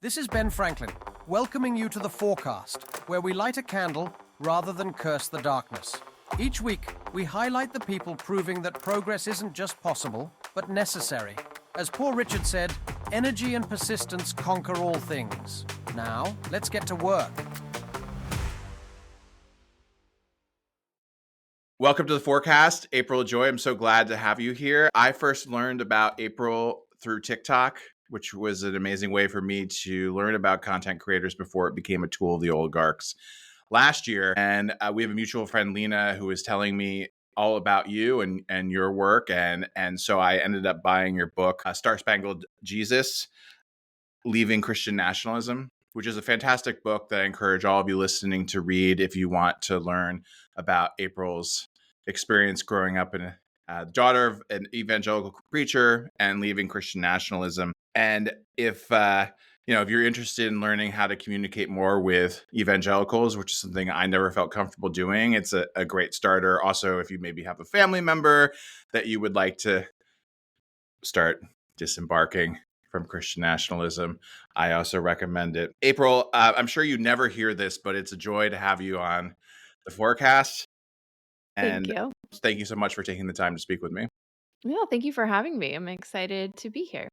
This is Ben Franklin, welcoming you to the Forecast, where we light a candle rather than curse the darkness. Each week, we highlight the people proving that progress isn't just possible, but necessary. As Poor Richard said, energy and persistence conquer all things. Now, let's get to work. Welcome to the Forecast, April Ajoy. I'm so glad to have you here. I first learned about April through TikTok, which was an amazing way for me to learn about content creators before it became a tool of the oligarchs last year. And we have a mutual friend, Lena, who was telling me all about you and your work. And so I ended up buying your book, Star Spangled Jesus, Leaving Christian Nationalism, which is a fantastic book that I encourage all of you listening to read if you want to learn about April's experience growing up in a daughter of an evangelical preacher and leaving Christian nationalism. And if you're interested in learning how to communicate more with evangelicals, which is something I never felt comfortable doing, it's a great starter. Also, if you maybe have a family member that you would like to start disembarking from Christian nationalism, I also recommend it. April, I'm sure you never hear this, but it's a joy to have you on the Forecast. And Thank you. thank you so much for taking the time to speak with me. Yeah, thank you for having me. I'm excited to be here.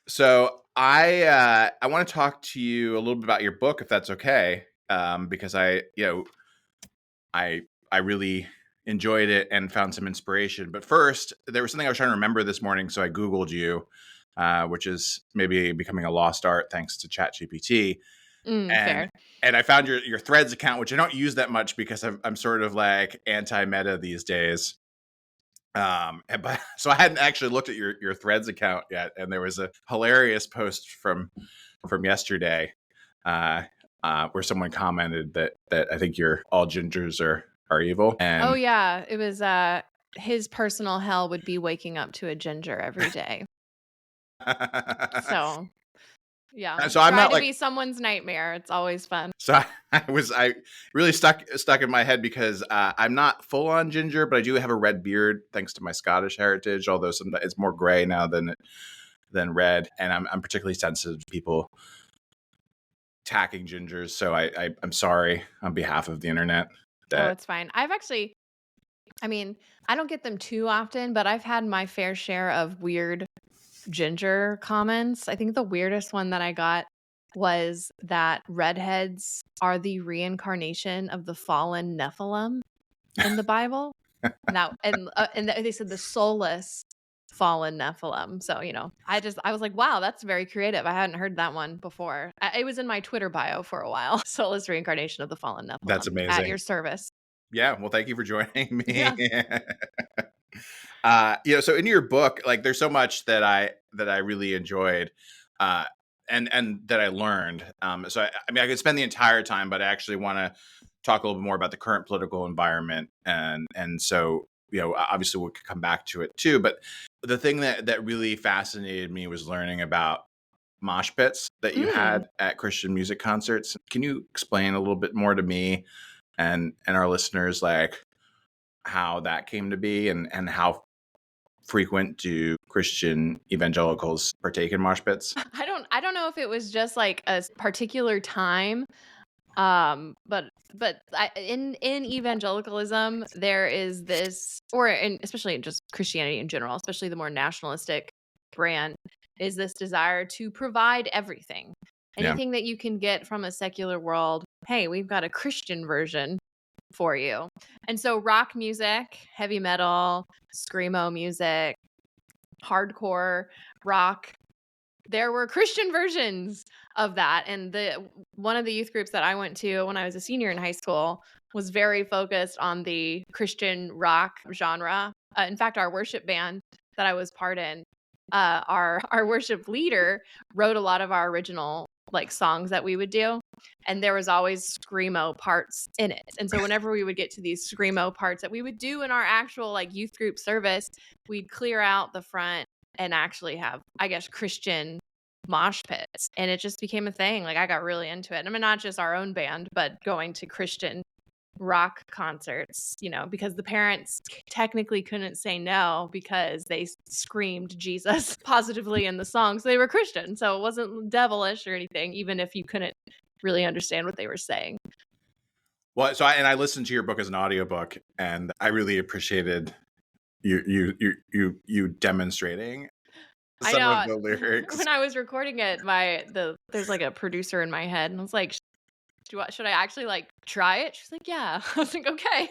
So I want to talk to you a little bit about your book, if that's okay, because I really enjoyed it and found some inspiration. But first, there was something I was trying to remember this morning, so I Googled you, which is maybe becoming a lost art thanks to ChatGPT. Fair. And I found your Threads account, which I don't use that much because I'm sort of like anti-meta these days. So I hadn't actually looked at your Threads account yet, and there was a hilarious post from yesterday where someone commented that I think all gingers are evil. And oh yeah, it was his personal hell would be waking up to a ginger every day. So yeah, so I'm try not to like be someone's nightmare. It's always fun. So I really stuck in my head because I'm not full on ginger, but I do have a red beard thanks to my Scottish heritage. Although sometimes it's more gray now than red, and I'm particularly sensitive to people attacking gingers. So I'm sorry on behalf of the internet. Oh, it's fine. I don't get them too often, but I've had my fair share of weird ginger comments. I think the weirdest one that I got was that redheads are the reincarnation of the fallen Nephilim in the Bible. Now, and they said the soulless fallen Nephilim. So, I was like, wow, that's very creative. I hadn't heard that one before. It was in my Twitter bio for a while. Soulless reincarnation of the fallen Nephilim. That's amazing. At your service. Yeah. Well, thank you for joining me. Yeah. So in your book, like there's so much that I really enjoyed, and that I learned. So I could spend the entire time, but I actually want to talk a little bit more about the current political environment, and so obviously we'll come back to it too. But the thing that really fascinated me was learning about mosh pits that you had at Christian music concerts. Can you explain a little bit more to me and our listeners, like how that came to be and how frequent do Christian evangelicals partake in mosh pits? I don't know if it was just like a particular time, but in evangelicalism there is this, especially in just Christianity in general, especially the more nationalistic brand, is this desire to provide everything, anything that you can get from a secular world. Hey, we've got a Christian version for you. And so rock music, heavy metal, screamo music, hardcore rock, there were Christian versions of that. And one of the youth groups that I went to when I was a senior in high school was very focused on the Christian rock genre. In fact, our worship band that I was part in, our worship leader wrote a lot of our original songs that we would do, and there was always screamo parts in it. And so whenever we would get to these screamo parts that we would do in our actual youth group service, we'd clear out the front and actually have, I guess, Christian mosh pits. And it just became a thing. I got really into it. I mean, not just our own band, but going to Christian rock concerts, because the parents technically couldn't say no because they screamed Jesus positively in the song. So they were Christian. So it wasn't devilish or anything, even if you couldn't really understand what they were saying. Well, I listened to your book as an audiobook, and I really appreciated you demonstrating I some of know the lyrics. when I was recording it, there's like a producer in my head, and I was like, should I actually like try it? She's like, yeah. I was like, okay.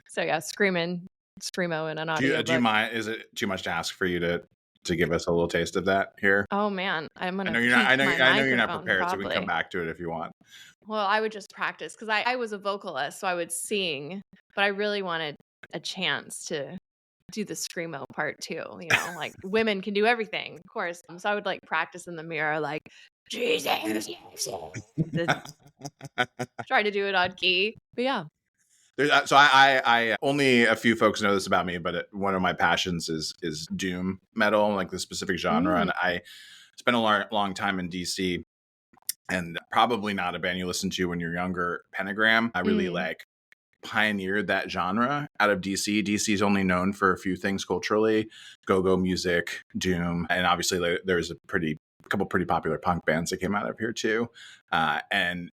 So yeah, screamo in an Do you audiobook. mind? Is it too much to ask for you to give us a little taste of that here? Oh man, I'm I gonna know you're not. peek my I know you're not microphone prepared, so we can come probably. back to it if you want. Well, I would just practice because I was a vocalist, so I would sing, but I really wanted a chance to do the screamo part too. Like women can do everything, of course. So I would like practice in the mirror, like Jesus, try to do it on key. But yeah. So I only a few folks know this about me, but one of my passions is doom metal, like the specific genre, and I spent a long time in DC, and probably not a band you listen to when you're younger. Pentagram, I really like pioneered that genre out of DC. DC is only known for a few things culturally: go-go music, doom, and obviously there's a couple pretty popular punk bands that came out of here too, and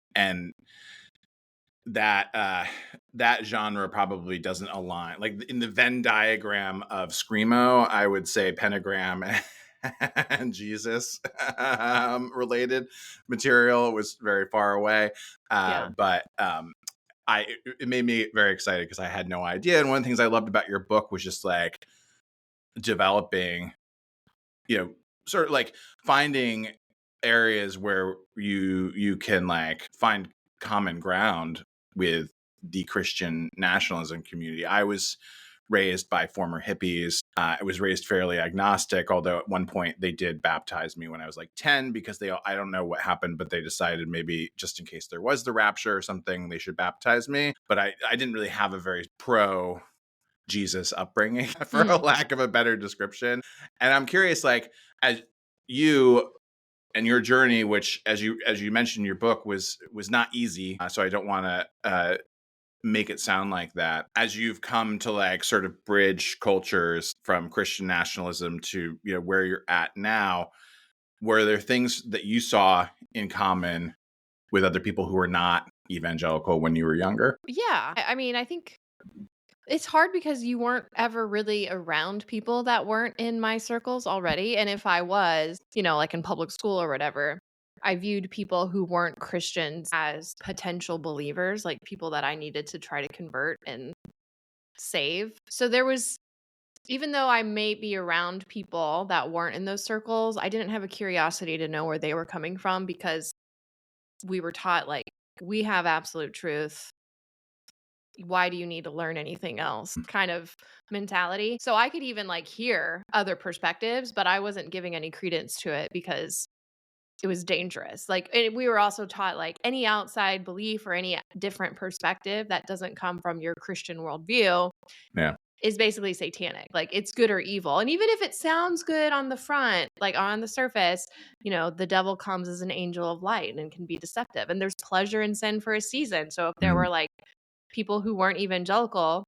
that genre probably doesn't align. Like in the Venn diagram of screamo, I would say Pentagram and Jesus related material was very far away. But it made me very excited because I had no idea. And one of the things I loved about your book was just like developing, sort of like finding areas where you can like find common ground with the Christian nationalism community. I was raised by former hippies. I was raised fairly agnostic, although at one point they did baptize me when I was like 10 because I don't know what happened, but they decided maybe just in case there was the rapture or something, they should baptize me. But I didn't really have a very pro Jesus upbringing, for a lack of a better description. And I'm curious, like, as you and your journey, which as you mentioned in your book was not easy, so I don't want to make it sound like that. As you've come to like sort of bridge cultures from Christian nationalism to where you're at now, were there things that you saw in common with other people who were not evangelical when you were younger? Yeah, I mean, I think it's hard because you weren't ever really around people that weren't in my circles already. And if I was, like in public school or whatever, I viewed people who weren't Christians as potential believers, like people that I needed to try to convert and save. So there was, even though I may be around people that weren't in those circles, I didn't have a curiosity to know where they were coming from because we were taught, like, we have absolute truth. Why do you need to learn anything else kind of mentality. So I could even like hear other perspectives, but I wasn't giving any credence to it because it was dangerous. Like, and we were also taught like any outside belief or any different perspective that doesn't come from your Christian worldview is basically satanic. Like, it's good or evil. And even if it sounds good on the front, like on the surface, the devil comes as an angel of light and can be deceptive. And there's pleasure in sin for a season. So if there were like people who weren't evangelical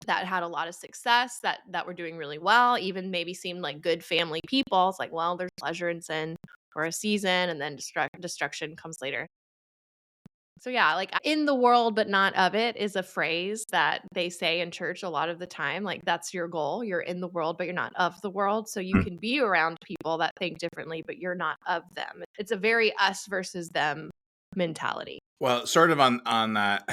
that had a lot of success, that were doing really well, even maybe seemed like good family people, it's like, well, there's pleasure in sin for a season and then destruction comes later. So yeah, like in the world but not of it is a phrase that they say in church a lot of the time. Like, that's your goal. You're in the world but you're not of the world. So you can be around people that think differently but you're not of them. It's a very us versus them mentality. Well, sort of on that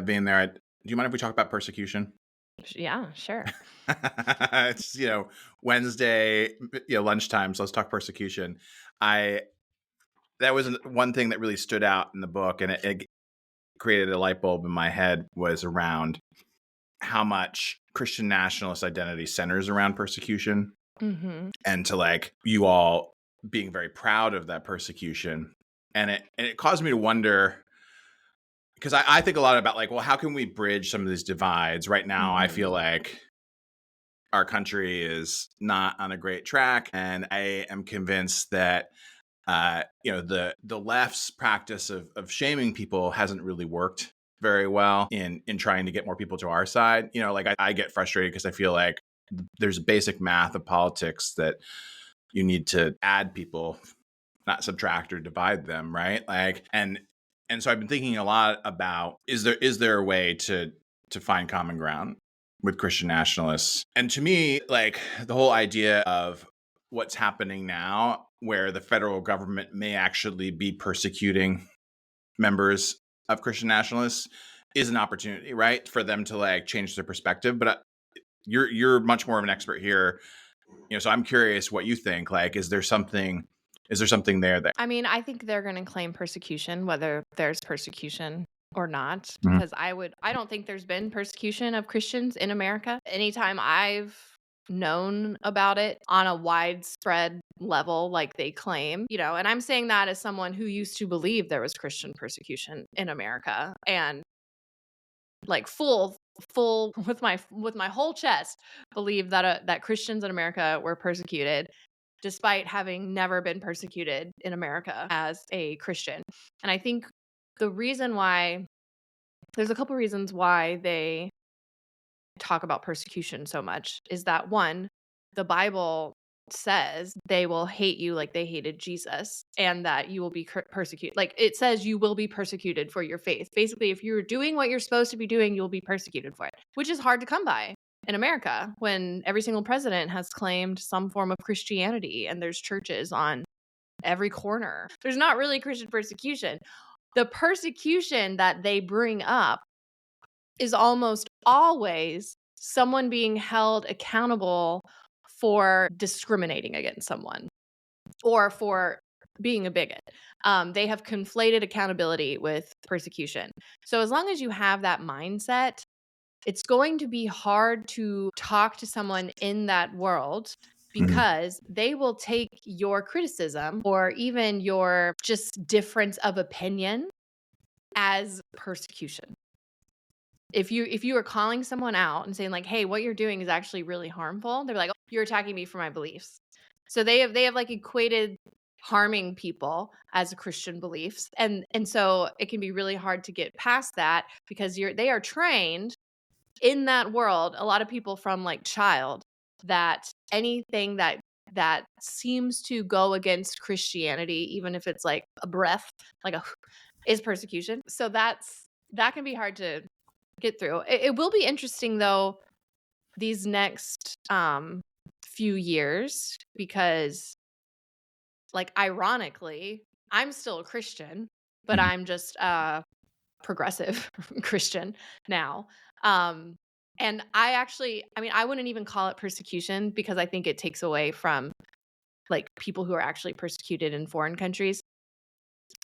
being there, do you mind if we talk about persecution? Yeah, sure. It's Wednesday, lunchtime, so let's talk persecution. That was one thing that really stood out in the book, and it created a light bulb in my head, was around how much Christian nationalist identity centers around persecution, and to like you all being very proud of that persecution, and it caused me to wonder. Because I think a lot about like, well, how can we bridge some of these divides? Right now, I feel like our country is not on a great track. And I am convinced that The left's practice of shaming people hasn't really worked very well in trying to get more people to our side. Like I get frustrated because I feel like there's basic math of politics that you need to add people, not subtract or divide them, right? Like, and so I've been thinking a lot about, is there a way to find common ground with Christian nationalists? And to me, like, the whole idea of what's happening now, where the federal government may actually be persecuting members of Christian nationalists, is an opportunity, right, for them to like change their perspective. But you're much more of an expert here, so I'm curious what you think. Like, is there something there that I mean, I think they're going to claim persecution, whether there's persecution or not, Mhm. because I don't think there's been persecution of Christians in America. Anytime I've known about it on a widespread level, like they claim, and I'm saying that as someone who used to believe there was Christian persecution in America, and like full with my whole chest believe that Christians in America were persecuted, despite having never been persecuted in America as a Christian. And I think there's a couple reasons why they talk about persecution so much is that, one, the Bible says they will hate you like they hated Jesus, and that you will be persecuted. Like, it says you will be persecuted for your faith. Basically, if you're doing what you're supposed to be doing, you'll be persecuted for it, which is hard to come by in America when every single president has claimed some form of Christianity and there's churches on every corner. There's not really Christian persecution. The persecution that they bring up is almost always someone being held accountable for discriminating against someone or for being a bigot. They have conflated accountability with persecution. So as long as you have that mindset, it's going to be hard to talk to someone in that world, because they will take your criticism or even your just difference of opinion as persecution. If you are calling someone out and saying like, "Hey, what you're doing is actually really harmful," they're like, "Oh, you're attacking me for my beliefs." So they have like equated harming people as Christian beliefs, and so it can be really hard to get past that, because they are trained in that world. A lot of people from like child, that anything that seems to go against Christianity, even if it's like a breath, like is persecution. So that can be hard to get through. It will be interesting though, these next few years, because like ironically, I'm still a Christian, but I'm just a progressive Christian now. And I wouldn't even call it persecution, because I think it takes away from like people who are actually persecuted in foreign countries.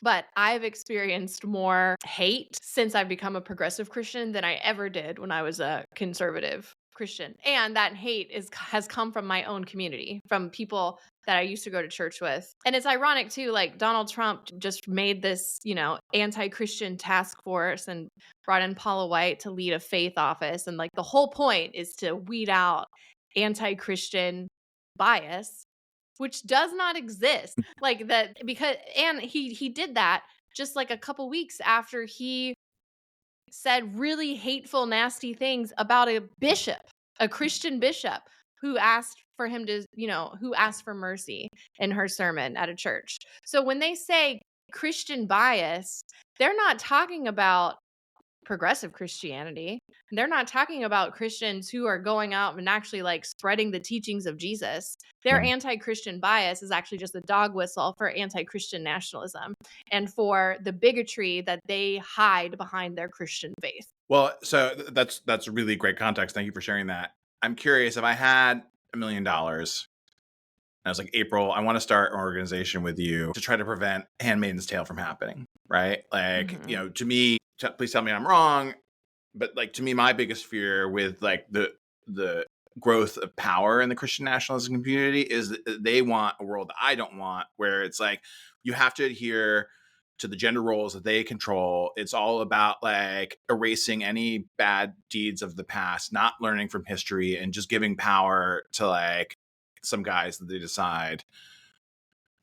But I've experienced more hate since I've become a progressive Christian than I ever did when I was a conservative Christian. And that hate has come from my own community, from people that I used to go to church with. And it's ironic too, like Donald Trump just made this, anti-Christian task force and brought in Paula White to lead a faith office. And like the whole point is to weed out anti-Christian bias, which does not exist. Like that, and he did that just like a couple weeks after he said really hateful, nasty things about a bishop, a Christian bishop, who asked for him to, who asked for mercy in her sermon at a church. So when they say Christian bias, they're not talking about progressive Christianity. They're not talking about Christians who are going out and actually like spreading the teachings of Jesus. Their anti-Christian bias is actually just a dog whistle for anti-Christian nationalism and for the bigotry that they hide behind their Christian faith. Well, so that's really great context. Thank you for sharing that. I'm curious, if I had $1 million, I was like, April, I want to start an organization with you to try to prevent Handmaid's Tale from happening, right? Like, to me, please tell me I'm wrong, but like, to me, my biggest fear with like the growth of power in the Christian nationalism community is that they want a world that I don't want, where it's like you have to adhere to the gender roles that they control. It's all about like erasing any bad deeds of the past, not learning from history, and just giving power to like some guys that they decide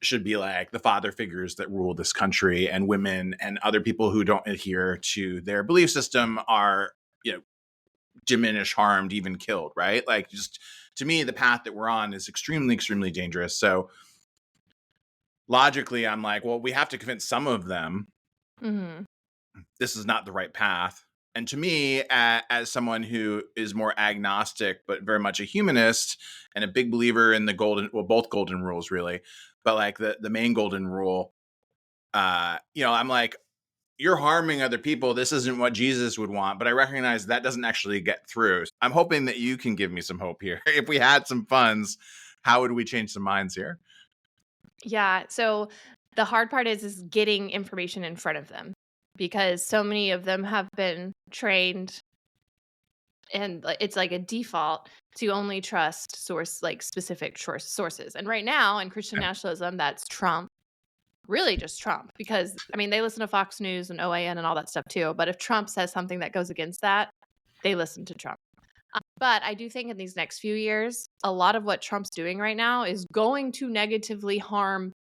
should be like the father figures that rule this country, and women and other people who don't adhere to their belief system are, diminished, harmed, even killed, right? Like, just to me, the path that we're on is extremely, extremely dangerous. So logically, I'm like, well, we have to convince some of them this is not the right path. And to me, as someone who is more agnostic, but very much a humanist and a big believer in the both golden rules, really, but like the main golden rule, I'm like, you're harming other people. This isn't what Jesus would want, but I recognize that doesn't actually get through. I'm hoping that you can give me some hope here. If we had some funds, how would we change some minds here? Yeah. So the hard part is getting information in front of them, because so many of them have been trained, and it's like a default to only trust specific sources. And right now in Christian nationalism, that's Trump. Really just Trump, because I mean, they listen to Fox News and OAN and all that stuff too. But if Trump says something that goes against that, they listen to Trump. But I do think in these next few years, a lot of what Trump's doing right now is going to negatively harm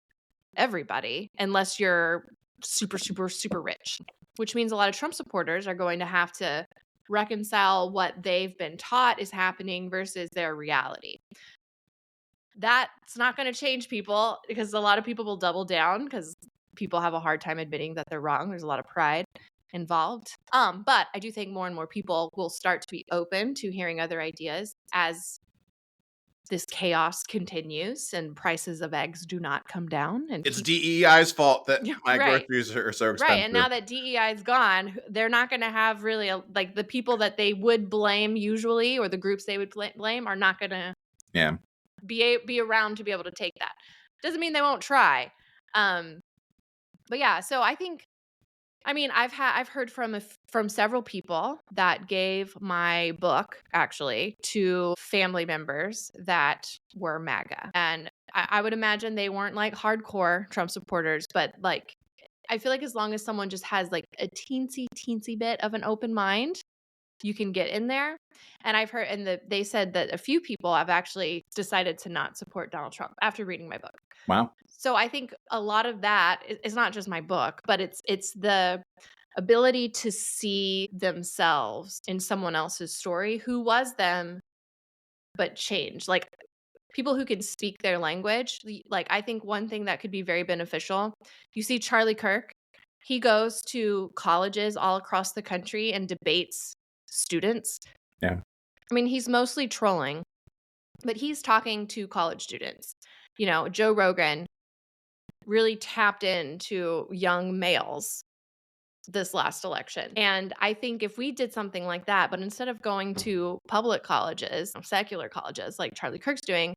everybody unless you're super, super, super rich, which means a lot of Trump supporters are going to have to reconcile what they've been taught is happening versus their reality. That's not going to change people, because a lot of people will double down because people have a hard time admitting that they're wrong. There's a lot of pride involved. But I do think more and more people will start to be open to hearing other ideas as this chaos continues and prices of eggs do not come down. And it's DEI's fault that my right. groceries are so expensive. Right. And now that DEI is gone, they're not going to have really like the people that they would blame usually, or the groups they would blame, are not going to be around to be able to take that. Doesn't mean they won't try. But yeah, so I think, I mean, I've heard from several people that gave my book actually to family members that were MAGA, and I would imagine they weren't like hardcore Trump supporters, but like, I feel like as long as someone just has like a teensy bit of an open mind, you can get in there. And I've heard, and they said that a few people have actually decided to not support Donald Trump after reading my book. Wow. So I think a lot of that is not just my book, but it's the ability to see themselves in someone else's story who was them, but changed. Like, people who can speak their language. Like, I think one thing that could be very beneficial, you see Charlie Kirk, he goes to colleges all across the country and debates students. Yeah. I mean, he's mostly trolling, but he's talking to college students. Joe Rogan really tapped into young males this last election. And I think if we did something like that, but instead of going to public colleges, secular colleges like Charlie Kirk's doing,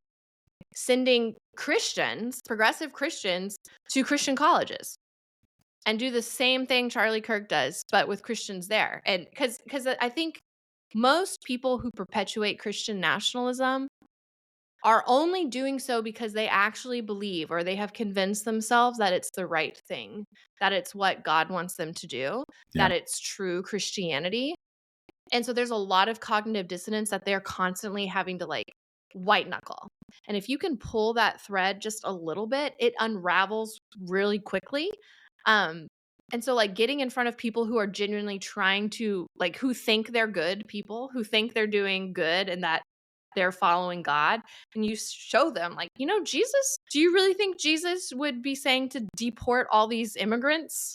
sending Christians, progressive Christians, to Christian colleges and do the same thing Charlie Kirk does, but with Christians there. And because I think most people who perpetuate Christian nationalism are only doing so because they actually believe, or they have convinced themselves that it's the right thing, that it's what God wants them to do, that it's true Christianity. And so there's a lot of cognitive dissonance that they're constantly having to like white knuckle. And if you can pull that thread just a little bit, it unravels really quickly. And so like getting in front of people who are genuinely trying to, like, who think they're good people, who think they're doing good and that they're following God, and you show them like, Jesus, do you really think Jesus would be saying to deport all these immigrants?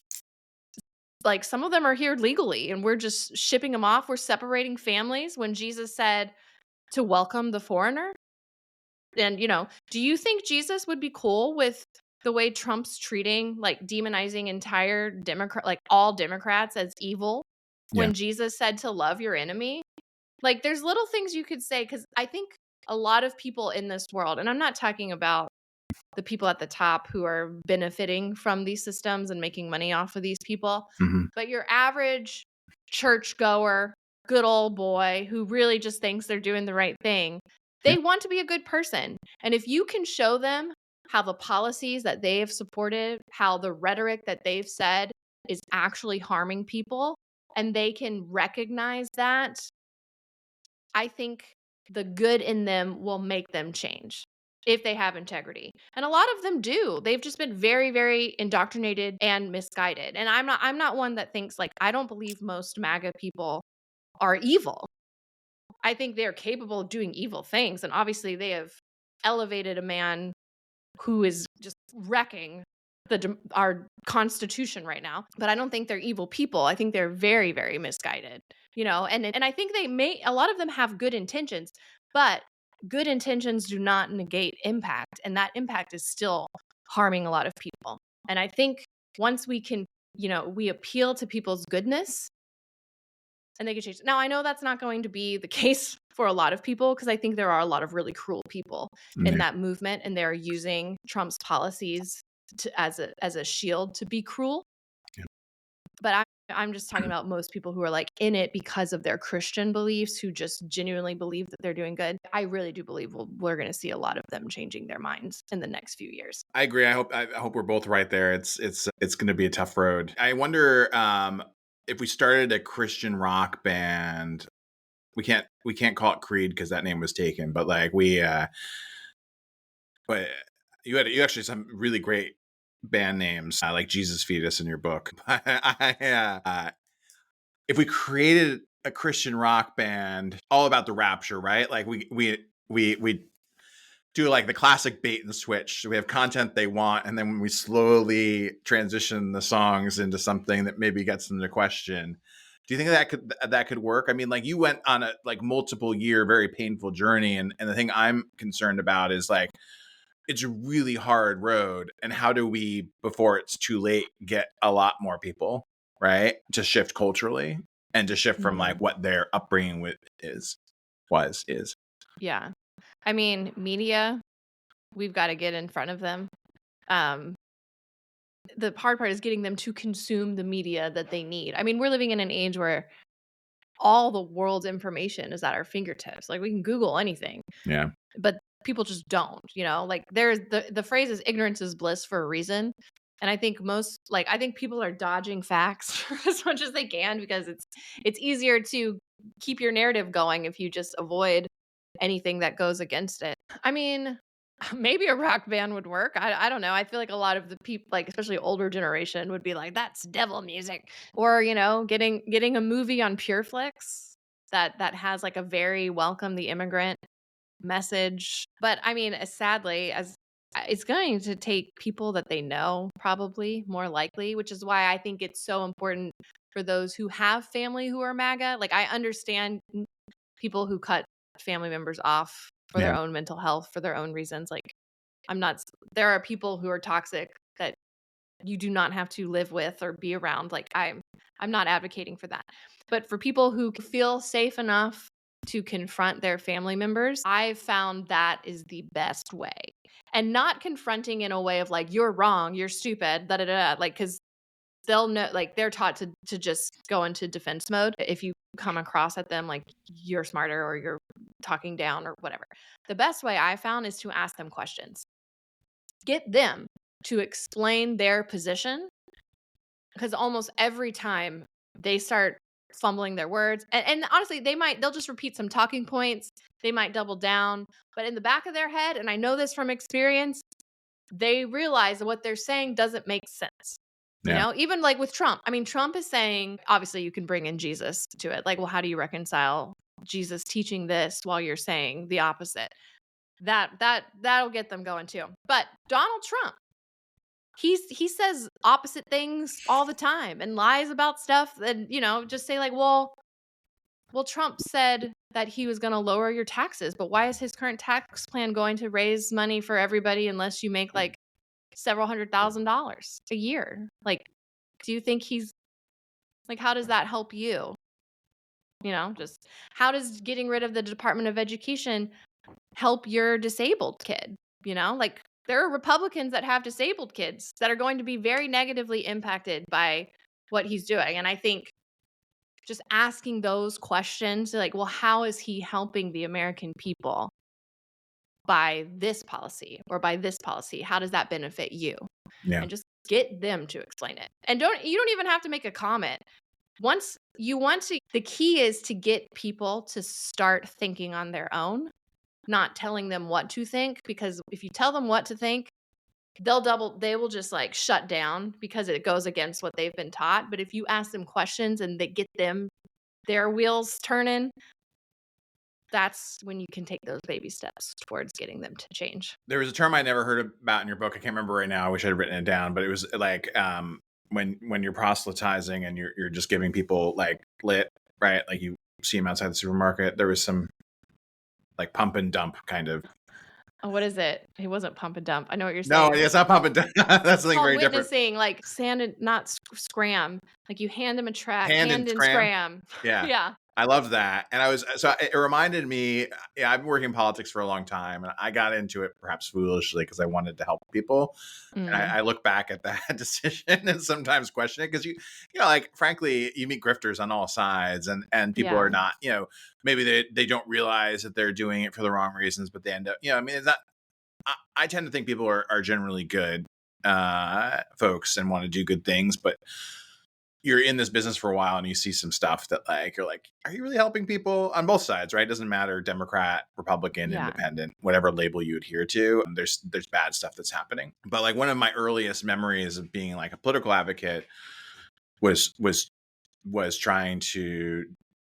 Like, some of them are here legally and we're just shipping them off. We're separating families when Jesus said to welcome the foreigner. And, do you think Jesus would be cool with the way Trump's treating, like, demonizing entire like all Democrats as evil when Jesus said to love your enemy? Like, there's little things you could say, because I think a lot of people in this world, and I'm not talking about the people at the top who are benefiting from these systems and making money off of these people, but your average churchgoer, good old boy who really just thinks they're doing the right thing, they want to be a good person. And if you can show them how the policies that they have supported, how the rhetoric that they've said is actually harming people, and they can recognize that, I think the good in them will make them change. if they have integrity. And a lot of them do. They've just been very, very indoctrinated and misguided. And I'm not one that thinks like I don't believe most MAGA people are evil. I think they're capable of doing evil things. And obviously they have elevated a man who is just wrecking our constitution right now. But I don't think they're evil people. I think they're very, very misguided, and I think a lot of them have good intentions, but good intentions do not negate impact. And that impact is still harming a lot of people. And I think once we can, we appeal to people's goodness and they can change. Now, I know that's not going to be the case for a lot of people because I think there are a lot of really cruel people in that movement, and they're using Trump's policies as a shield to be cruel. Yeah. But I'm just talking about most people who are like in it because of their Christian beliefs, who just genuinely believe that they're doing good. I really do believe we're going to see a lot of them changing their minds in the next few years. I agree. I hope we're both right there. It's going to be a tough road. I wonder if we started a Christian rock band. We can't call it Creed because that name was taken. But like but you actually some really great band names like Jesus Fetus in your book. If we created a Christian rock band all about the rapture, right? Like we do like the classic bait and switch. So we have content they want, and then we slowly transition the songs into something that maybe gets them to question. Do you think that could work? I mean, like you went on a like multiple year, very painful journey, and the thing I'm concerned about is like it's a really hard road. And how do we, before it's too late, get a lot more people, right, to shift culturally and to shift from like what their upbringing is. Yeah. I mean, media, we've got to get in front of them. The hard part is getting them to consume the media that they need. I mean, we're living in an age where all the world's information is at our fingertips. Like we can Google anything. Yeah. But people just don't, like there's the phrase is ignorance is bliss for a reason. And I think I think people are dodging facts as much as they can because it's easier to keep your narrative going if you just avoid anything that goes against it. I mean, maybe a rock band would work. I don't know. I feel like a lot of the people, like especially older generation, would be like, that's devil music. Or, getting a movie on PureFlix that has like a very welcome the immigrant message. But I mean, sadly, as it's going to take people that they know, probably more likely, which is why I think it's so important for those who have family who are MAGA. Like I understand people who cut family members off for their own mental health, for their own reasons. Like there are people who are toxic that you do not have to live with or be around. Like I'm not advocating for that. But for people who feel safe enough to confront their family members, I've found that is the best way. And not confronting in a way of like, you're wrong, you're stupid, da da da. Like, because they'll know, like they're taught to just go into defense mode if you come across at them like you're smarter or you're talking down or whatever. The best way I found is to ask them questions. Get them to explain their position, because almost every time they start fumbling their words, and honestly they'll just repeat some talking points, they might double down, but in the back of their head, and I know this from experience, they realize that what they're saying doesn't make sense. Even like with Trump. I mean, Trump is saying, obviously you can bring in Jesus to it. Like, well, how do you reconcile Jesus teaching this while you're saying the opposite? That'll get them going too. But Donald Trump, he says opposite things all the time and lies about stuff and, just say like, well, Trump said that he was going to lower your taxes, but why is his current tax plan going to raise money for everybody unless you make like several $100,000 a year? Like, do you think he's like, how does that help you? Just how does getting rid of the Department of Education help your disabled kid? Like there are Republicans that have disabled kids that are going to be very negatively impacted by what he's doing. And I think just asking those questions, like, well, how is he helping the American people by this policy or by this policy? How does that benefit you? Yeah. And just get them to explain it. And you don't even have to make a comment. Once you want to, the key is to get people to start thinking on their own not telling them what to think, because if you tell them what to think, they will just like shut down because it goes against what they've been taught. But if you ask them questions and they get their wheels turning, that's when you can take those baby steps towards getting them to change. There was a term I never heard about in your book. I can't remember right now. I wish I'd written it down, but it was like when you're proselytizing and you're just giving people like lit, right? Like you see them outside the supermarket. There was some like pump and dump kind of. Oh, what is it? It wasn't pump and dump. I know what you're No, saying. it's not pump and dump. That's something Called very different. witnessing, like sand and not scram. Like you hand them a track, Hand and scram. Yeah. Yeah. I love that. And it reminded me, yeah, I've been working in politics for a long time and I got into it perhaps foolishly because I wanted to help people. And I look back at that decision and sometimes question it because you know, like frankly, you meet grifters on all sides and people are not, you know, maybe they don't realize that they're doing it for the wrong reasons, but they end up, you know, I mean, it's not, I tend to think people are generally good folks and want to do good things, but you're in this business for a while and you see some stuff that like, you're like, are you really helping people on both sides, right? It doesn't matter, Democrat, Republican, independent, whatever label you adhere to. There's bad stuff that's happening. But like one of my earliest memories of being like a political advocate was trying to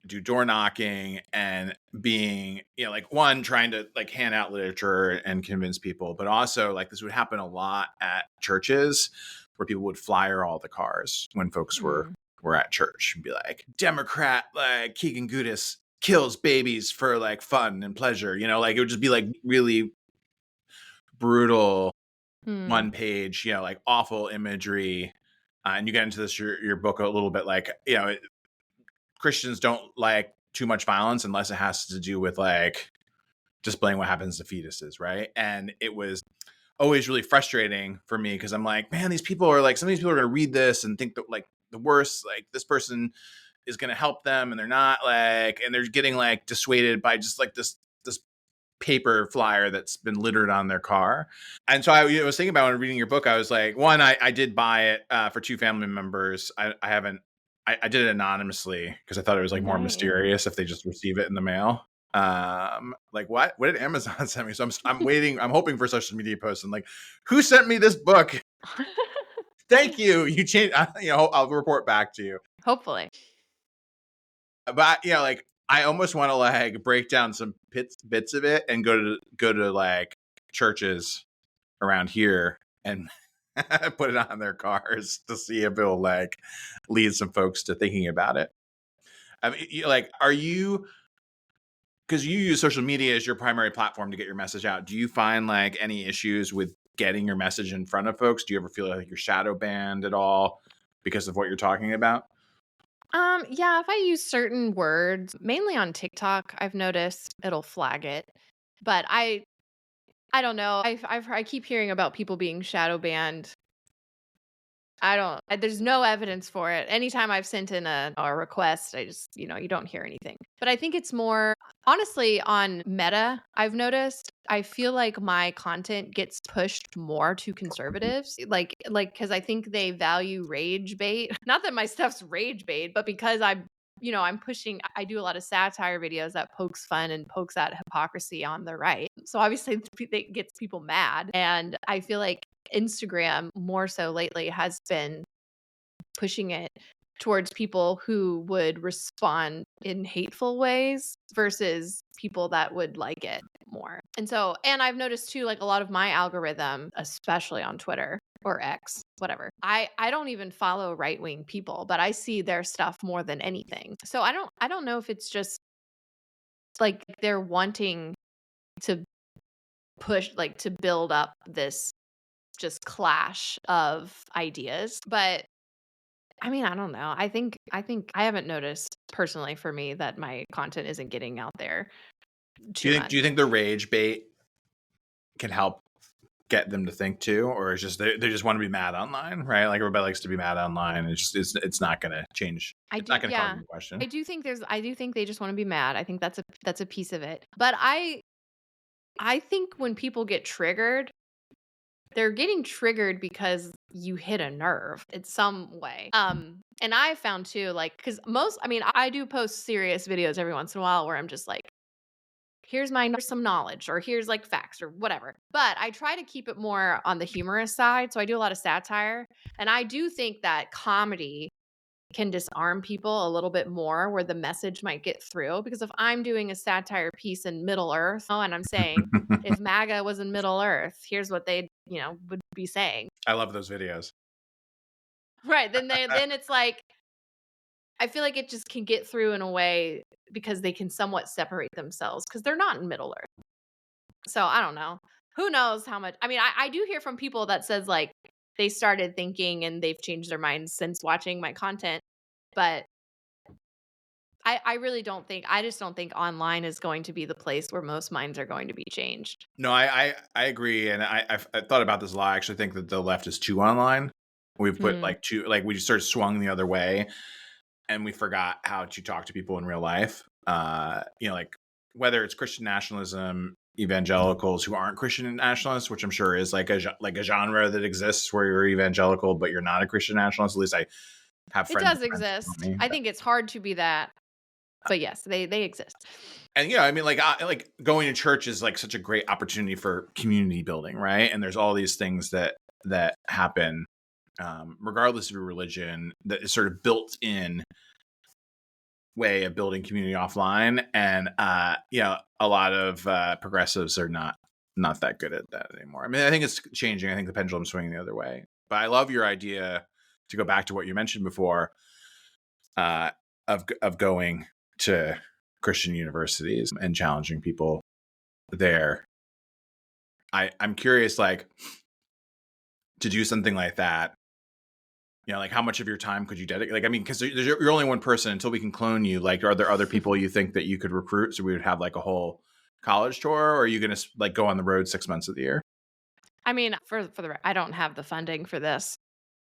do door knocking and being, you know, like one, trying to like hand out literature and convince people, but also like this would happen a lot at churches where people would flyer all the cars when folks were at church and be like, Democrat, like Keegan Goudiss kills babies for like fun and pleasure, you know, like it would just be like really brutal, one page, you know, like awful imagery. And you get into this, your book a little bit like, you know, Christians don't like too much violence unless it has to do with like displaying what happens to fetuses, right? And it was always really frustrating for me because I'm like, man, these people are like, some of these people are going to read this and think that like the worst, like this person is going to help them and they're not, like, and they're getting like dissuaded by just like this paper flyer that's been littered on their car. And so I was thinking about when reading your book, I was like, one, I did buy it for 2 family members. I did it anonymously because I thought it was like more mysterious if they just receive it in the mail. Like what did Amazon send me? So I'm waiting. I'm hoping for social media posts and like, who sent me this book? Thank you. You changed. You know, I'll report back to you. Hopefully. But you know, like I almost want to like break down some bits of it and go to like churches around here and put it on their cars to see if it'll like lead some folks to thinking about it. I mean, like, are you, because you use social media as your primary platform to get your message out, do you find like any issues with getting your message in front of folks? Do you ever feel like you're shadow banned at all because of what you're talking about? Yeah, if I use certain words, mainly on TikTok, I've noticed it'll flag it. But I don't know. I keep hearing about people being shadow banned. There's no evidence for it. Anytime I've sent in a request, I just, you know, you don't hear anything. But I think it's more, honestly, on Meta, I've noticed, I feel like my content gets pushed more to conservatives. Like, because I think they value rage bait. Not that my stuff's rage bait, but because I do a lot of satire videos that pokes fun and pokes at hypocrisy on the right. So obviously it gets people mad. And I feel like Instagram more so lately has been pushing it towards people who would respond in hateful ways versus people that would like it more. And I've noticed too, like a lot of my algorithm, especially on Twitter or X, whatever, I don't even follow right-wing people, but I see their stuff more than anything. So I don't know if it's just like they're wanting to push, like to build up this just clash of ideas. But I mean, I don't know. I think I haven't noticed personally for me that my content isn't getting out there too much. Do you think the rage bait can help get them to think too, or it's just they just want to be mad online, right? Like everybody likes to be mad online. It's not going to change. It's not going to call into question. I do think they just want to be mad. I think that's a piece of it. But I think when people get triggered, they're getting triggered because you hit a nerve in some way. And I found too, like, because I do post serious videos every once in a while where I'm just like, here's some knowledge, or here's like facts or whatever. But I try to keep it more on the humorous side. So I do a lot of satire. And I do think that comedy can disarm people a little bit more where the message might get through. Because if I'm doing a satire piece in Middle Earth, and I'm saying, if MAGA was in Middle Earth, here's what they, would be saying. I love those videos. Right. Then it's like, I feel like it just can get through in a way because they can somewhat separate themselves because they're not in Middle Earth. So I don't know. Who knows how much? I mean, I do hear from people that says like they started thinking and they've changed their minds since watching my content. But I really don't think, I just don't think online is going to be the place where most minds are going to be changed. No, I agree, and I've thought about this a lot. I actually think that the left is too online. We've put we just sort of swung the other way, and we forgot how to talk to people in real life. Like whether it's Christian nationalism, evangelicals who aren't Christian nationalists, which I'm sure is like a genre that exists where you're evangelical but you're not a Christian nationalist. At least I have friends. It does exist. I think it's hard to be that, but yes, they exist. And I mean, like going to church is like such a great opportunity for community building, right? And there's all these things that happen, regardless of your religion, that is sort of built in way of building community offline. And a lot of progressives are not that good at that anymore. I mean, I think it's changing. I think the pendulum's swinging the other way. But I love your idea, to go back to what you mentioned before, of going to Christian universities and challenging people there. I'm curious, like, to do something like that, like how much of your time could you dedicate? Like, I mean, because you're only one person. Until we can clone you, like, are there other people you think that you could recruit so we would have like a whole college tour, or are you going to like go on the road 6 months of the year? I mean, I don't have the funding for this.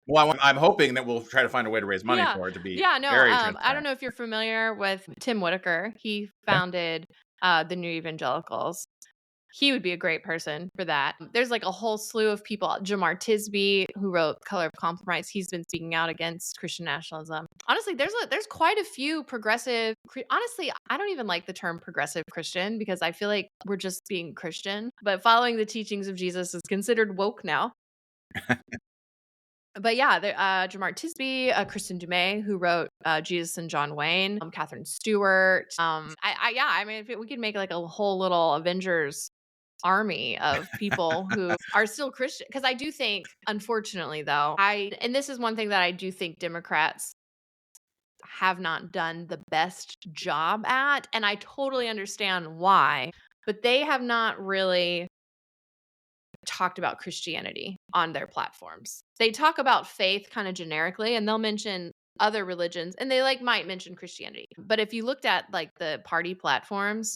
Well, I'm hoping that we'll try to find a way to raise money for it to be very transparent. I don't know if you're familiar with Tim Whitaker. He founded the New Evangelicals. He would be a great person for that. There's like a whole slew of people. Jamar Tisby, who wrote Color of Compromise, he's been speaking out against Christian nationalism. Honestly, there's quite a few progressive. Honestly, I don't even like the term progressive Christian because I feel like we're just being Christian. But following the teachings of Jesus is considered woke now. But yeah, Jamar Tisby, Kristen Dumais, who wrote Jesus and John Wayne, Catherine Stewart. I mean, if we could make like a whole little Avengers army of people who are still Christian, because I do think, unfortunately, though, and this is one thing that I do think Democrats have not done the best job at, and I totally understand why, but they have not really talked about Christianity on their platforms. They talk about faith kind of generically, and they'll mention other religions, and they might mention Christianity. But if you looked at like the party platforms,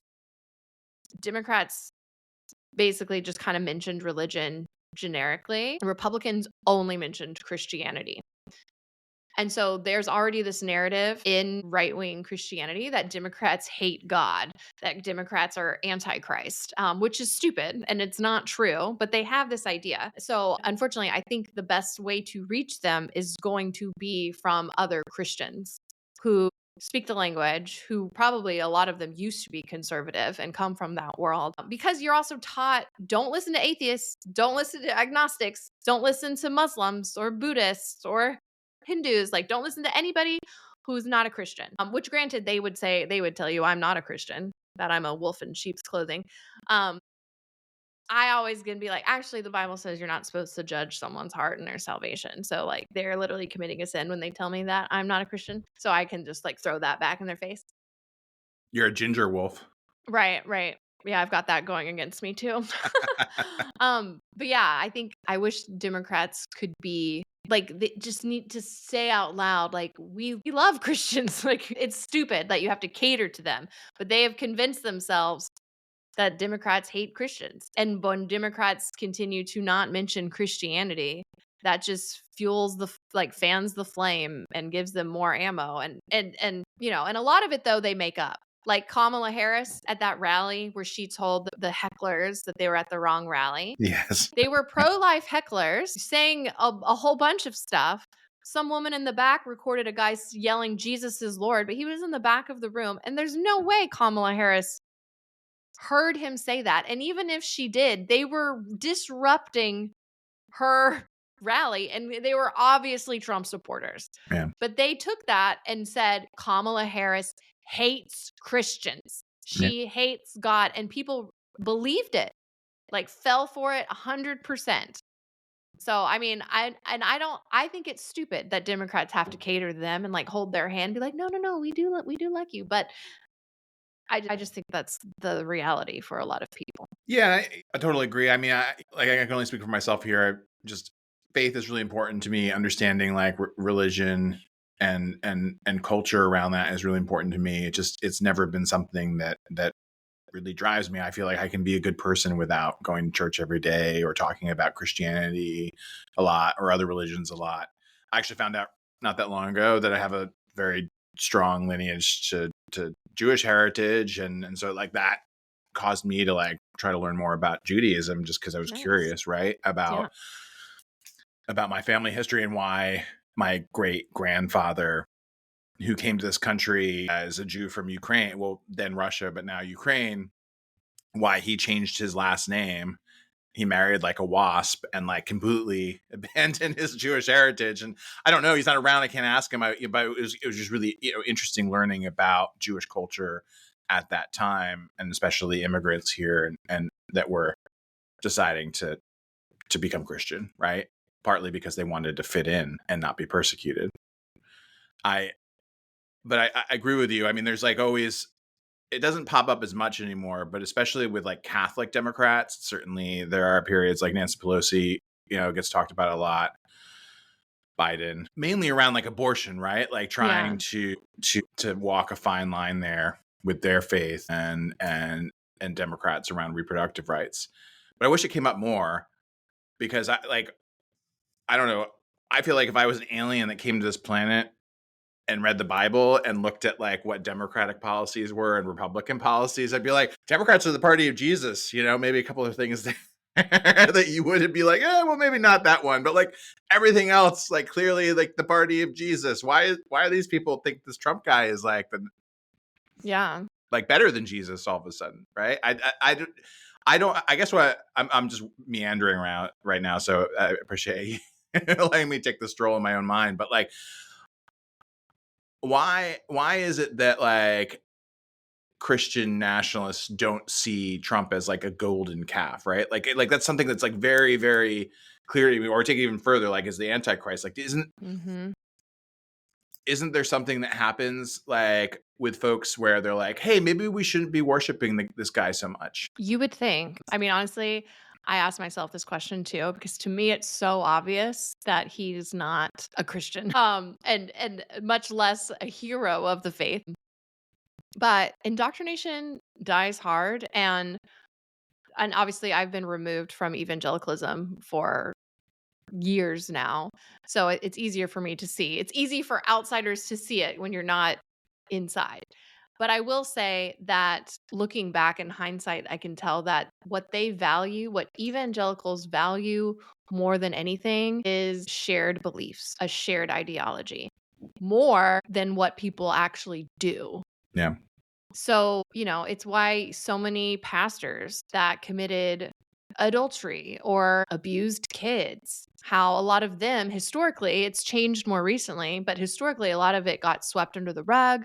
Democrats basically just kind of mentioned religion generically. Republicans only mentioned Christianity. And so there's already this narrative in right-wing Christianity that Democrats hate God, that Democrats are antichrist, which is stupid and it's not true, but they have this idea. So unfortunately, I think the best way to reach them is going to be from other Christians who speak the language, who probably a lot of them used to be conservative and come from that world. Because you're also taught, don't listen to atheists, don't listen to agnostics, don't listen to Muslims or Buddhists or Hindus, like don't listen to anybody who's not a Christian. Which granted, they would tell you I'm not a Christian, that I'm a wolf in sheep's clothing. I always gonna be like, actually, the Bible says you're not supposed to judge someone's heart and their salvation. So like they're literally committing a sin when they tell me that I'm not a Christian. So I can just like throw that back in their face. You're a ginger wolf. Right. Yeah, I've got that going against me too. But yeah, I wish Democrats could be like, they just need to say out loud, like, we love Christians. Like, it's stupid that you have to cater to them, but they have convinced themselves that Democrats hate Christians. And when Democrats continue to not mention Christianity, that just fuels fans the flame and gives them more ammo. And and a lot of it though they make up. Like Kamala Harris at that rally where she told the hecklers that they were at the wrong rally. Yes. They were pro-life hecklers saying a whole bunch of stuff. Some woman in the back recorded a guy yelling Jesus is Lord, but he was in the back of the room. And there's no way Kamala Harris heard him say that. And even if she did, they were disrupting her rally, and they were obviously Trump supporters. Yeah. But they took that and said Kamala Harris hates Christians. She hates God, and people believed it, like fell for it 100%. So I mean, I think it's stupid that Democrats have to cater to them and like hold their hand, and be like, no, we do like you, but I just think that's the reality for a lot of people. Yeah, I totally agree. I mean, I can only speak for myself here. Just faith is really important to me. Understanding like religion and culture around that is really important to me. It's never been something that really drives me. I feel like I can be a good person without going to church every day or talking about Christianity a lot or other religions a lot. I actually found out not that long ago that I have a very strong lineage to Jewish heritage, and so like that caused me to like try to learn more about Judaism just because I was curious, right? About my family history and why my great grandfather, who came to this country as a Jew from Ukraine, well, then Russia, but now Ukraine, why he changed his last name. He married like a wasp and like completely abandoned his Jewish heritage. And I don't know, he's not around. I can't ask him. But it was just really interesting learning about Jewish culture at that time, and especially immigrants here and that were deciding to become Christian, right? Partly because they wanted to fit in and not be persecuted. But I agree with you. I mean, there's like always, it doesn't pop up as much anymore, but especially with like Catholic Democrats, certainly there are periods like Nancy Pelosi, gets talked about a lot. Biden, mainly around like abortion, right? Like trying to walk a fine line there with their faith and Democrats around reproductive rights. But I wish it came up more, because I don't know. I feel like if I was an alien that came to this planet and read the Bible and looked at like what Democratic policies were and Republican policies, I'd be like, Democrats are the party of Jesus, maybe a couple of things there that you wouldn't be like, well, maybe not that one, but like everything else, like clearly like the party of Jesus. Why are these people think this Trump guy is like like better than Jesus all of a sudden, right? I don't, I guess what I'm just meandering around right now. So I appreciate you letting me take the stroll in my own mind, but like, why is it that like Christian nationalists don't see Trump as like a golden calf, right? Like that's something that's like very, very clear to me. Or take it even further, like as the Antichrist. Like isn't there something that happens like with folks where they're like, hey, maybe we shouldn't be worshiping this guy so much? You would think. I mean, honestly, I asked myself this question too, because to me it's so obvious that he's not a Christian, and much less a hero of the faith. But indoctrination dies hard, and obviously I've been removed from evangelicalism for years now, so it's easier for me to see. It's easy for outsiders to see it when you're not inside. But I will say that looking back in hindsight, I can tell that what evangelicals value more than anything is shared beliefs, a shared ideology, more than what people actually do. Yeah. So, it's why so many pastors that committed adultery or abused kids, how a lot of them historically, it's changed more recently, but historically a lot of it got swept under the rug.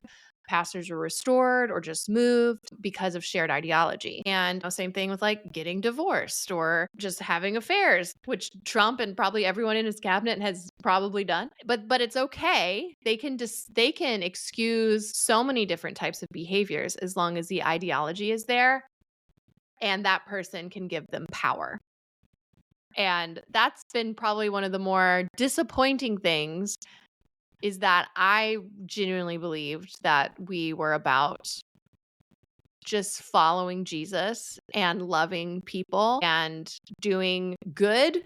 Pastors were restored or just moved because of shared ideology. And same thing with like getting divorced or just having affairs, which Trump and probably everyone in his cabinet has probably done. But it's okay. They can excuse so many different types of behaviors as long as the ideology is there and that person can give them power. And that's been probably one of the more disappointing things, is that I genuinely believed that we were about just following Jesus and loving people and doing good,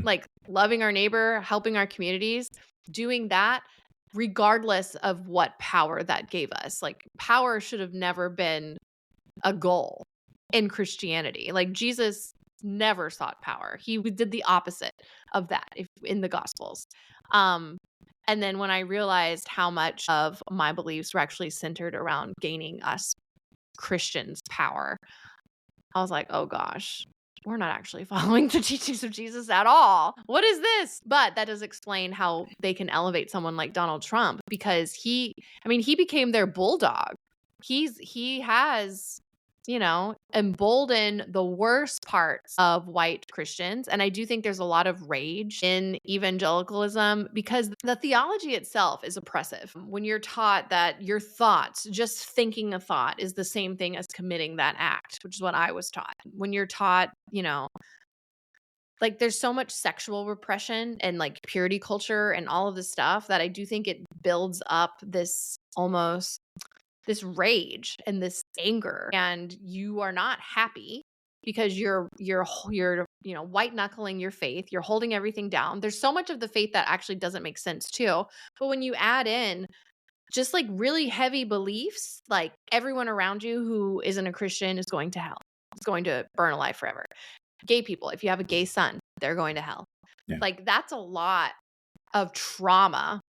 like loving our neighbor, helping our communities, doing that regardless of what power that gave us. Like power should have never been a goal in Christianity. Like Jesus never sought power. He did the opposite of that in the Gospels. And then when I realized how much of my beliefs were actually centered around gaining us Christians power, I was like, oh gosh, we're not actually following the teachings of Jesus at all. What is this? But that does explain how they can elevate someone like Donald Trump, because he became their bulldog. He has, emboldened the worst parts of white Christians. And I do think there's a lot of rage in evangelicalism because the theology itself is oppressive. When you're taught that your thoughts, just thinking a thought, is the same thing as committing that act, which is what I was taught. When you're taught, like there's so much sexual repression and like purity culture and all of this stuff that I do think it builds up this rage and this anger, and you are not happy because you're white knuckling your faith. You're holding everything down. There's so much of the faith that actually doesn't make sense too. But when you add in just like really heavy beliefs, like everyone around you who isn't a Christian is going to hell. It's going to burn alive forever. Gay people, if you have a gay son, they're going to hell. Yeah. Like that's a lot of trauma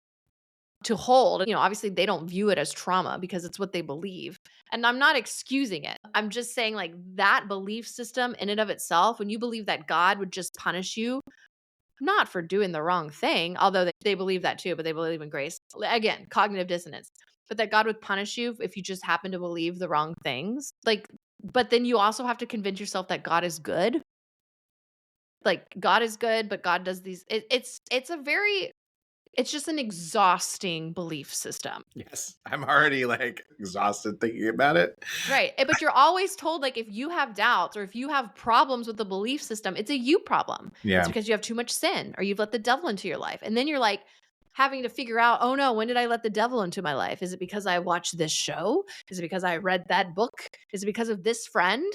to hold. Obviously they don't view it as trauma because it's what they believe. And I'm not excusing it. I'm just saying like that belief system in and of itself, when you believe that God would just punish you, not for doing the wrong thing, although they believe that too, but they believe in grace. Again, cognitive dissonance. But that God would punish you if you just happen to believe the wrong things. Like, but then you also have to convince yourself that God is good. Like God is good, but God does these. It's just an exhausting belief system. Yes. I'm already like exhausted thinking about it. Right. But you're always told, like, if you have doubts or if you have problems with the belief system, it's a you problem. Yeah. It's because you have too much sin or you've let the devil into your life. And then you're like having to figure out, oh no, when did I let the devil into my life? Is it because I watched this show? Is it because I read that book? Is it because of this friend?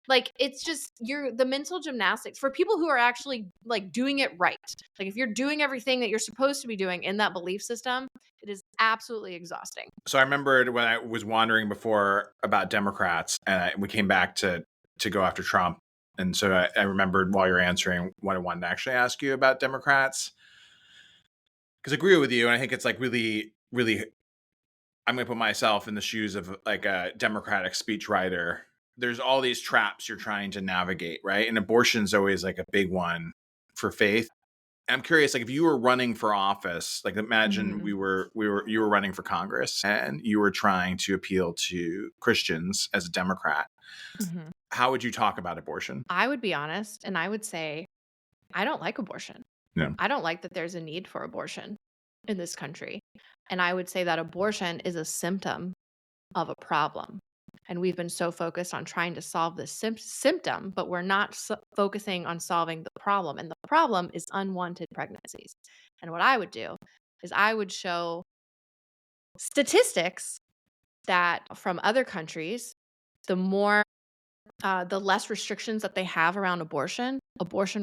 Like, it's just the mental gymnastics for people who are actually like doing it right. Like if you're doing everything that you're supposed to be doing in that belief system, it is absolutely exhausting. So I remembered when I was wondering before about Democrats, and we came back to go after Trump. And so I remembered while you're answering what I wanted to actually ask you about Democrats. Because I agree with you. And I think it's like really, really, I'm going to put myself in the shoes of like a Democratic speechwriter. There's all these traps you're trying to navigate, right? And abortion's always like a big one for faith. I'm curious, like if you were running for office, like imagine you were running for Congress and you were trying to appeal to Christians as a Democrat. Mm-hmm. How would you talk about abortion? I would be honest and I would say, I don't like abortion. Yeah. I don't like that there's a need for abortion in this country. And I would say that abortion is a symptom of a problem. And we've been so focused on trying to solve the symptom, but we're not focusing on solving the problem. And the problem is unwanted pregnancies. And what I would do is I would show statistics that from other countries, the less restrictions that they have around abortion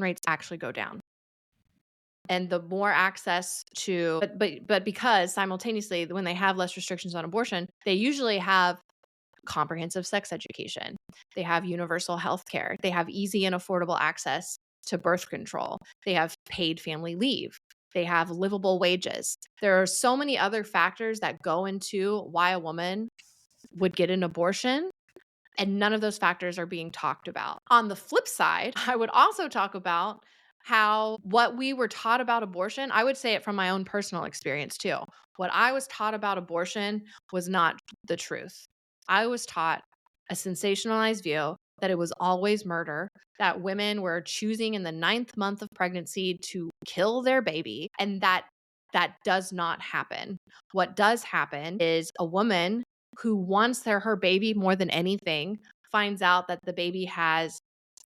rates actually go down. And the more access to, but because simultaneously, when they have less restrictions on abortion, they usually have comprehensive sex education. They have universal health care. They have easy and affordable access to birth control. They have paid family leave. They have livable wages. There are so many other factors that go into why a woman would get an abortion, and none of those factors are being talked about. On the flip side, I would also talk about how what we were taught about abortion, I would say it from my own personal experience too. What I was taught about abortion was not the truth. I was taught a sensationalized view that it was always murder, that women were choosing in the 9th month of pregnancy to kill their baby, and that does not happen. What does happen is a woman who wants her baby more than anything finds out that the baby has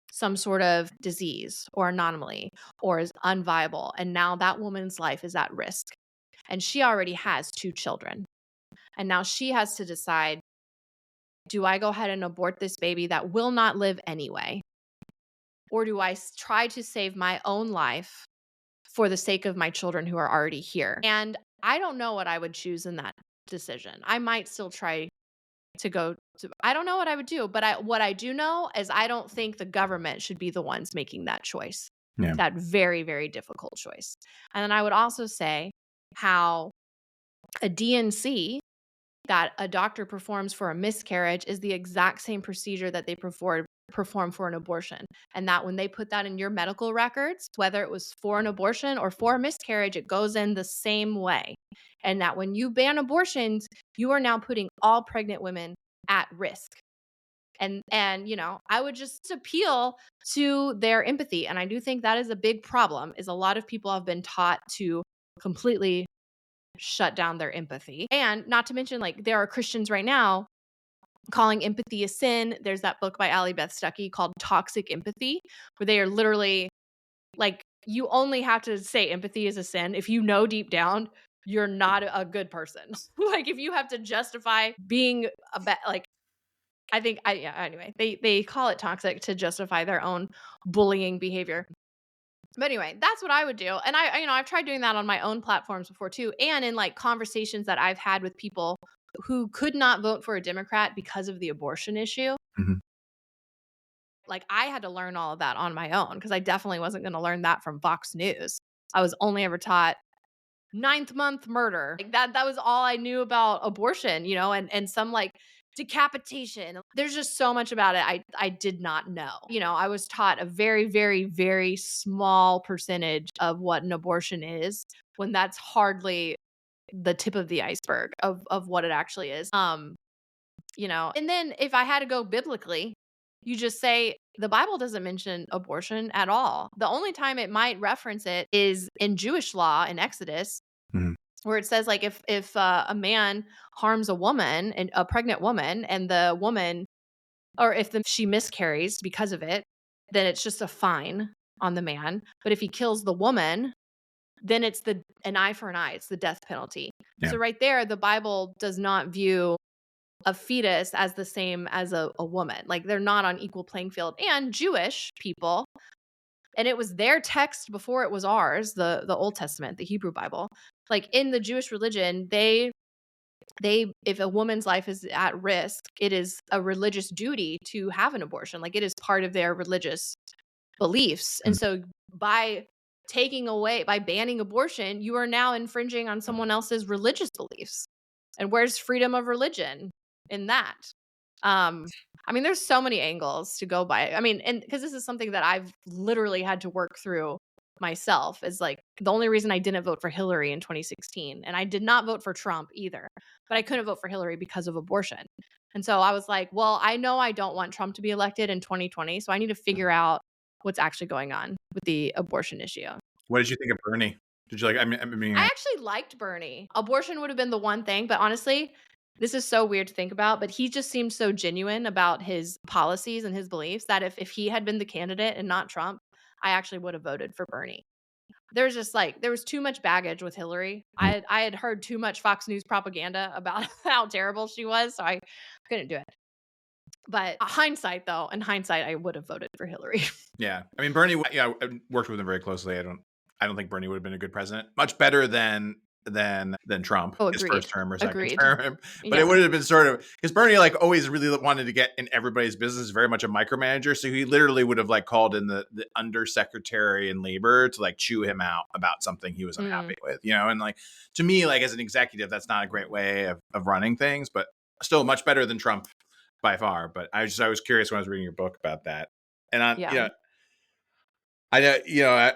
some sort of disease or anomaly or is unviable. And now that woman's life is at risk. And she already has 2 children. And now she has to decide, do I go ahead and abort this baby that will not live anyway? Or do I try to save my own life for the sake of my children who are already here? And I don't know what I would choose in that decision. I might still try to go to, I don't know what I would do, but what I do know is I don't think the government should be the ones making that choice. Yeah. That very, very difficult choice. And then I would also say how a DNC that a doctor performs for a miscarriage is the exact same procedure that they perform for an abortion. And that when they put that in your medical records, whether it was for an abortion or for a miscarriage, it goes in the same way. And that when you ban abortions, you are now putting all pregnant women at risk. And I would just appeal to their empathy. And I do think that is a big problem, is a lot of people have been taught to completely shut down their empathy. And not to mention, like, there are Christians right now calling empathy a sin. There's that book by Allie Beth Stuckey called Toxic Empathy, where they are literally like, you only have to say empathy is a sin if you know deep down you're not a good person. Like, if you have to justify being like, I think anyway, they call it toxic to justify their own bullying behavior. But anyway, that's what I would do. And I've tried doing that on my own platforms before too, and in like conversations that I've had with people who could not vote for a Democrat because of the abortion issue. Mm-hmm. Like, I had to learn all of that on my own, because I definitely wasn't going to learn that from Fox News. I was only ever taught 9th month murder. Like, that was all I knew about abortion, and some like decapitation. There's just so much about it I did not know. I was taught a very, very, very small percentage of what an abortion is, when that's hardly the tip of the iceberg of what it actually is. And then if I had to go biblically, you just say the Bible doesn't mention abortion at all. The only time it might reference it is in Jewish law in Exodus, Mm-hmm. where it says, like, if a man harms a woman, and a pregnant woman, and the woman, or if she miscarries because of it, then it's just a fine on the man. But if he kills the woman, then it's an eye for an eye. It's the death penalty. Yeah. So right there, the Bible does not view a fetus as the same as a woman. Like, they're not on equal playing field. And Jewish people, and it was their text before it was ours, the Old Testament, the Hebrew Bible. Like, in the Jewish religion, they if a woman's life is at risk, it is a religious duty to have an abortion. Like, it is part of their religious beliefs. And so by banning abortion, you are now infringing on someone else's religious beliefs. And where's freedom of religion in that? There's so many angles to go by. And because this is something that I've literally had to work through myself, is like, the only reason I didn't vote for Hillary in 2016, and I did not vote for Trump either, but I couldn't vote for Hillary because of abortion. And so I was like, well, I know I don't want Trump to be elected in 2020, so I need to figure out what's actually going on with the abortion issue. What did you think of Bernie? Did you like? I actually liked Bernie. Abortion would have been the one thing, but honestly, this is so weird to think about, but he just seemed so genuine about his policies and his beliefs that if he had been the candidate and not Trump, I actually would have voted for Bernie. There's just there was too much baggage with Hillary. I had heard too much Fox News propaganda about how terrible she was, so I couldn't do it. But hindsight, I would have voted for Hillary. Yeah, Bernie. Yeah, I worked with him very closely. I don't think Bernie would have been a good president. Much better than Trump, his first term or second term. But it would have been sort of, because Bernie always really wanted to get in everybody's business, very much a micromanager. So he literally would have called in the undersecretary in labor to chew him out about something he was unhappy with, and to me, as an executive, that's not a great way of running things, but still much better than Trump by far. But I was curious when I was reading your book about that. And I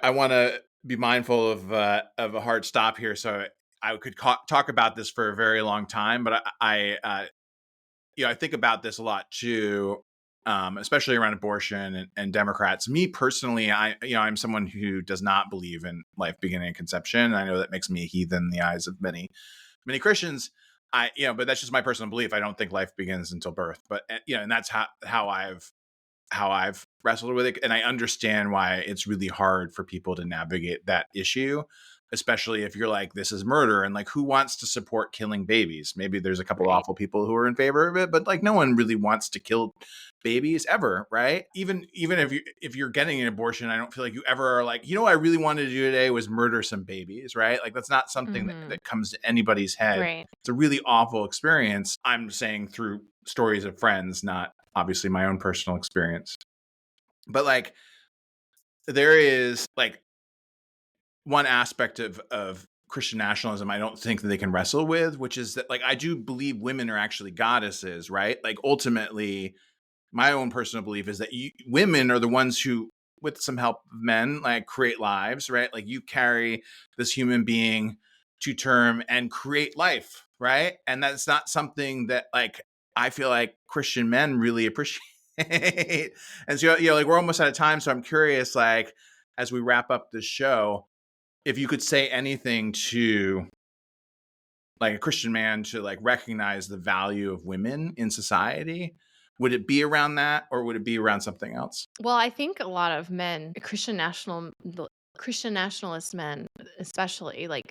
want to be mindful of a hard stop here. So I could talk about this for a very long time, but I think about this a lot too, especially around abortion and Democrats. Me personally, I'm someone who does not believe in life beginning at conception. And I know that makes me a heathen in the eyes of many Christians. But that's just my personal belief. I don't think life begins until birth. But and that's how I've wrestled with it. And I understand why it's really hard for people to navigate that issue, especially if you're like, this is murder, and who wants to support killing babies? Maybe there's a couple awful people who are in favor of it, but no one really wants to kill babies ever, right? Even if you're getting an abortion, I don't feel like you ever are like, what I really wanted to do today was murder some babies, right? That's not something that comes to anybody's head. Right. It's a really awful experience. I'm saying through stories of friends, not obviously my own personal experience. But there is one aspect of Christian nationalism I don't think that they can wrestle with, which is that I do believe women are actually goddesses, right? Ultimately, my own personal belief is that women are the ones who, with some help of men, like create lives, right? Like you carry this human being to term and create life, right? And that's not something that like I feel like Christian men really appreciate. And so, like we're almost out of time. So I'm curious, like, as we wrap up this show, if you could say anything to like a Christian man to like recognize the value of women in society, would it be around that or would it be around something else? Well, I think a lot of men, Christian nationalist men, especially, like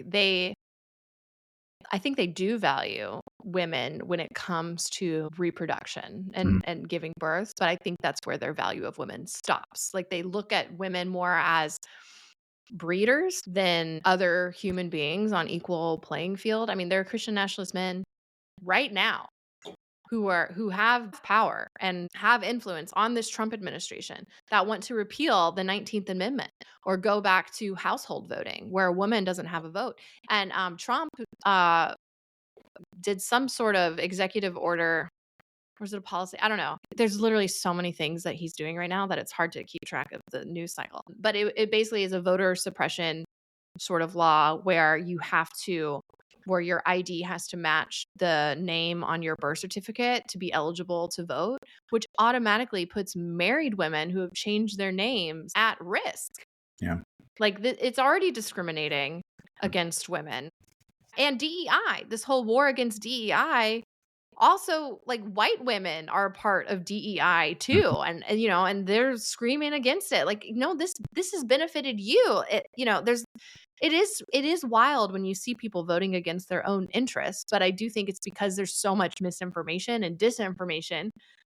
I think they do value women when it comes to reproduction and giving birth, but I think that's where their value of women stops. Like they look at women more as breeders than other human beings on equal playing field. I mean, there are Christian nationalist men right now who have power and have influence on this Trump administration that want to repeal the 19th Amendment or go back to household voting where a woman doesn't have a vote. And Trump did some sort of executive order. Or is it a policy? I don't know. There's literally so many things that he's doing right now that it's hard to keep track of the news cycle. But it basically is a voter suppression sort of law where where your ID has to match the name on your birth certificate to be eligible to vote, which automatically puts married women who have changed their names at risk. Yeah. Like it's already discriminating against women. And DEI, this whole war against DEI, also like white women are a part of DEI too. And and they're screaming against it. Like, no, this has benefited you. It is wild when you see people voting against their own interests, but I do think it's because there's so much misinformation and disinformation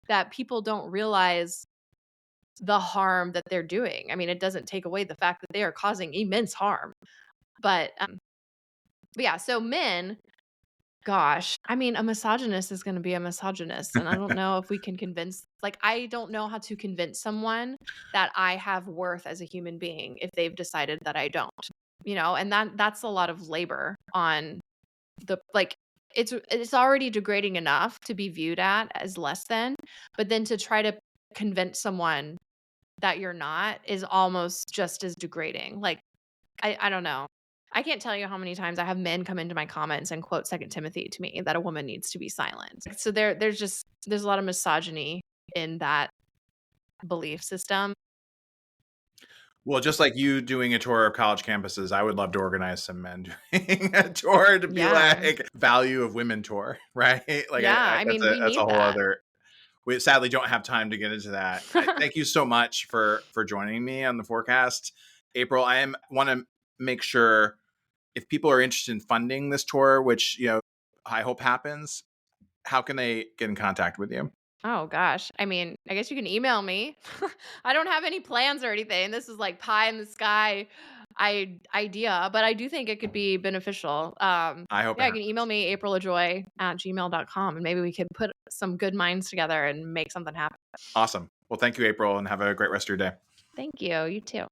that people don't realize the harm that they're doing. I mean, it doesn't take away the fact that they are causing immense harm. But yeah, so men, gosh, I mean, a misogynist is going to be a misogynist, and I don't know if we can I don't know how to convince someone that I have worth as a human being if they've decided that I don't. And that's a lot of labor on it's already degrading enough to be viewed at as less than, but then to try to convince someone that you're not is almost just as degrading. Like I don't know. I can't tell you how many times I have men come into my comments and quote Second Timothy to me that a woman needs to be silent. So there's a lot of misogyny in that belief system. Well, just like you doing a tour of college campuses, I would love to organize some men doing a tour to be like value of women tour, right? Like, I mean, we that's need a whole that. other. We sadly don't have time to get into that. Thank you so much for joining me on the forecast, April. I want to make sure if people are interested in funding this tour, which I hope happens, how can they get in contact with you? Oh gosh. I mean, I guess you can email me. I don't have any plans or anything. This is like pie in the sky idea, but I do think it could be beneficial. I hope. Yeah, you can email me aprilajoy@gmail.com and maybe we could put some good minds together and make something happen. Awesome. Well, thank you, April, and have a great rest of your day. Thank you. You too.